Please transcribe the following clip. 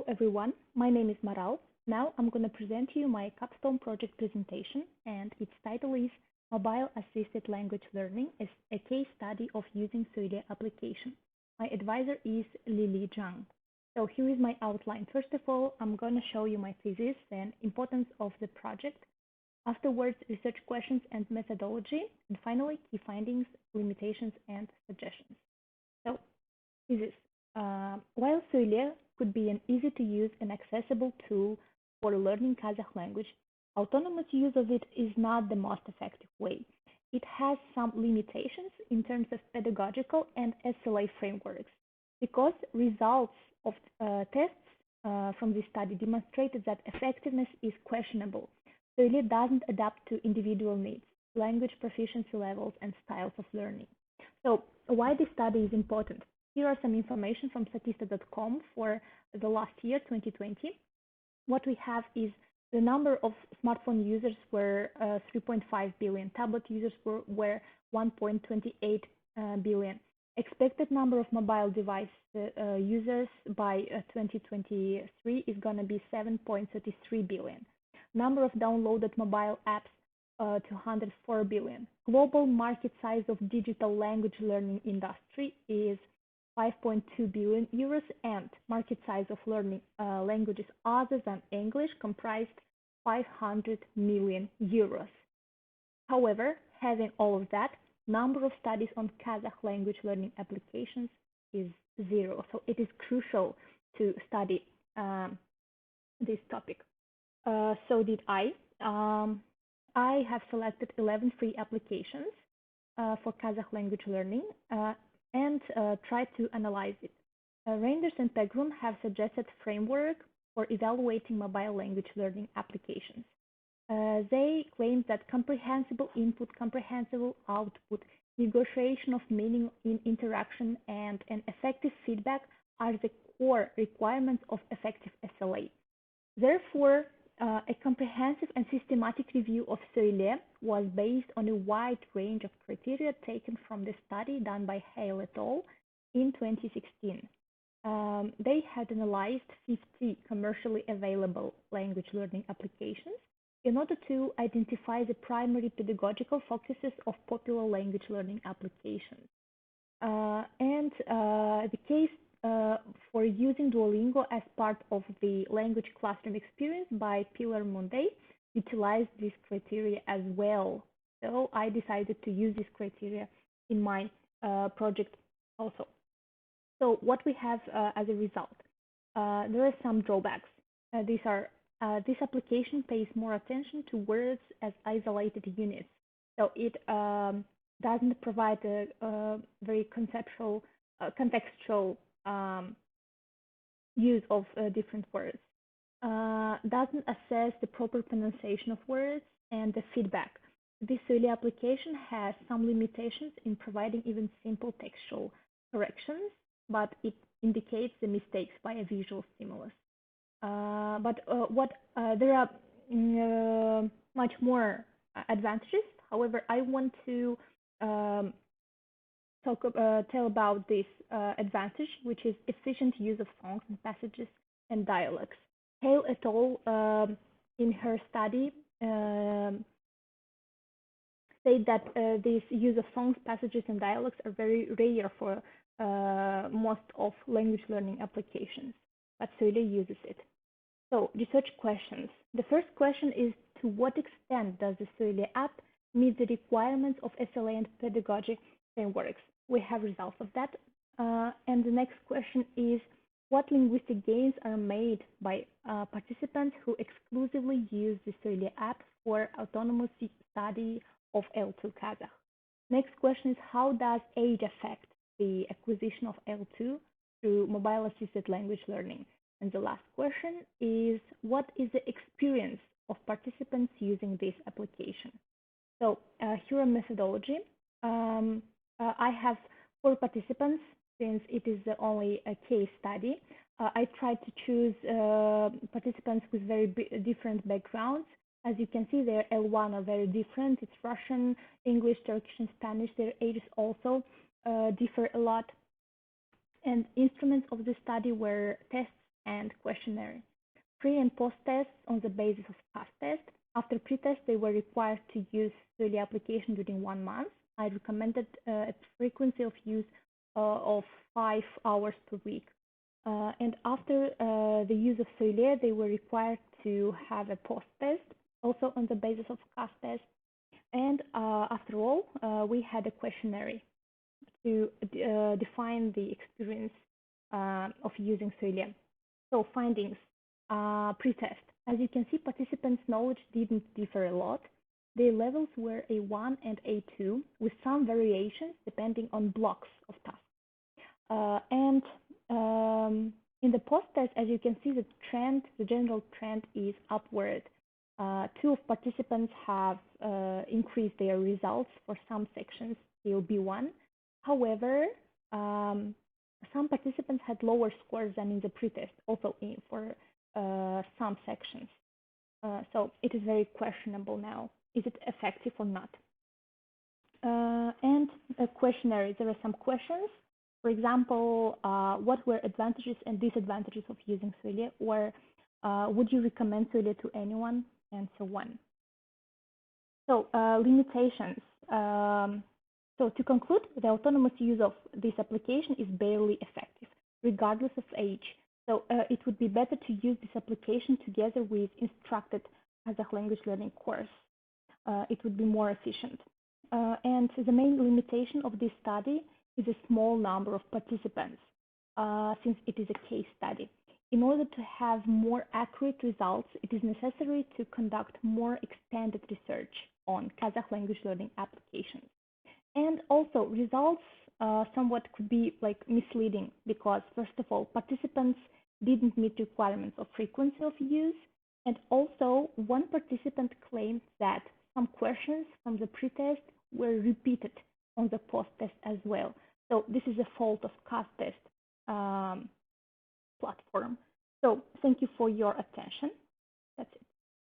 Hello everyone, my name is Maral. Now I'm going to present to you my capstone project presentation, and its title is Mobile Assisted Language Learning as a Case Study of Using Söyle application. My advisor is Lily Zhang. So here is my outline. First of all, I'm going to show you my thesis and importance of the project. Afterwards, research questions and methodology, and finally, key findings, limitations, and suggestions. So, thesis. While Söyle could be an easy-to-use and accessible tool for learning Kazakh language, autonomous use of it is not the most effective way. It has some limitations in terms of pedagogical and SLA frameworks, because results of tests from this study demonstrated that effectiveness is questionable. Söyle doesn't adapt to individual needs, language proficiency levels, and styles of learning. So, why this study is important? Here are some information from statista.com for the last year, 2020. What we have is the number of smartphone users were 3.5 billion, tablet users were 1.28 billion. Expected number of mobile device users by 2023 is going to be 7.33 billion. Number of downloaded mobile apps 204 billion. Global market size of digital language learning industry is 5.2 billion euros, and market size of learning languages other than English comprised 500 million euros. However, having all of that, number of studies on Kazakh language learning applications is zero. So it is crucial to study this topic. So did I. I have selected 11 free applications for Kazakh language learning and tried to analyze it. Reinders and Pegrum have suggested framework for evaluating mobile language learning applications. They claim that comprehensible input, comprehensible output, negotiation of meaning in interaction, and an effective feedback are the core requirements of effective SLA. Therefore, a comprehensive and systematic review of Söyle was based on a wide range of criteria taken from the study done by Hale et al. In 2016. They had analyzed 50 commercially available language learning applications in order to identify the primary pedagogical focuses of popular language learning applications. The case for using Duolingo as part of the language classroom experience by Pilar Munday utilized this criteria as well. So I decided to use this criteria in my project also. So what we have as a result, there are some drawbacks. This application pays more attention to words as isolated units. So it doesn't provide a very contextual use of different words, doesn't assess the proper pronunciation of words and the feedback. This Söyle application has some limitations in providing even simple textual corrections, but it indicates the mistakes by a visual stimulus. There are much more advantages. However, I want to tell about this advantage, which is efficient use of songs and passages and dialogues. Hale et al. In her study say that this use of songs, passages, and dialogues are very rare for most of language learning applications, but Söyle uses it. So, research questions. The first question is, to what extent does the Söyle app meet the requirements of SLA and pedagogy frameworks? We have results of that. And the next question is, what linguistic gains are made by participants who exclusively use the Söyle app for autonomous study of L2 Kazakh? Next question is, how does age affect the acquisition of L2 through mobile-assisted language learning? And the last question is, what is the experience of participants using this application? So here are methodology. I have 4 participants since it is only a case study. I tried to choose participants with very different backgrounds. As you can see, their L1 are very different. It's Russian, English, Turkish, and Spanish. Their ages also differ a lot. And instruments of the study were tests and questionnaire. Pre and post tests on the basis of past test. After pre-test, they were required to use the application during 1 month. I recommended a frequency of use of 5 hours per week. And after the use of Solia, they were required to have a post test, also on the basis of CAS test. And after all, we had a questionnaire to define the experience of using Solia. So findings, pre-test. As you can see, participants' knowledge didn't differ a lot. Their levels were A1 and A2, with some variations depending on blocks of tasks. And in the post-test, as you can see, the general trend is upward. 2 of participants have increased their results for some sections till B1. However, some participants had lower scores than in the pretest, also for some sections. So it is very questionable now. Is it effective or not? And a questionnaire. There are some questions. For example, what were advantages and disadvantages of using Solia, or would you recommend Solia to anyone, and so on. So limitations. So to conclude, the autonomous use of this application is barely effective, regardless of age. So it would be better to use this application together with instructed Kazakh language learning course. It would be more efficient. And the main limitation of this study is a small number of participants, since it is a case study. In order to have more accurate results, it is necessary to conduct more extended research on Kazakh language learning applications. And also, results somewhat could be misleading because, first of all, participants didn't meet requirements of frequency of use, and also one participant claimed that some questions from the pretest were repeated on the post-test as well. So this is a fault of CAS test platform. So thank you for your attention. That's it.